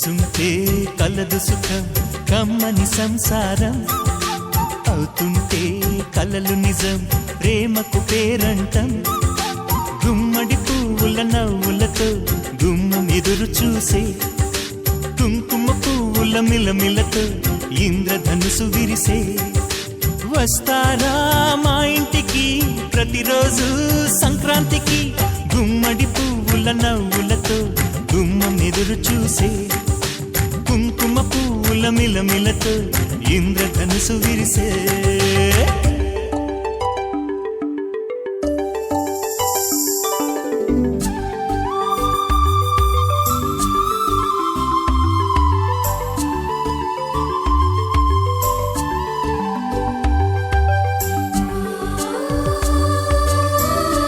కలిసుంటే కలదు సుఖం కమ్మని సంసారం అవుతుంటే కలలు నిజం ప్రేమకు పేరంటం గుమ్మడి పువ్వుల నవ్వులతో గుమ్మం ఎదురు చూసే కుంకుమ పువ్వుల మిలమిలతో ఇంద్రధనుసు విరిసే వస్తారా మా ఇంటికి ప్రతిరోజు సంక్రాంతికి గుమ్మడి పువ్వుల నవ్వులతో గుమ్మం ఎదురు చూసే కుంకుమ పువ్వుల మిలమిలతో ఇంద్రధనుసు విరిసే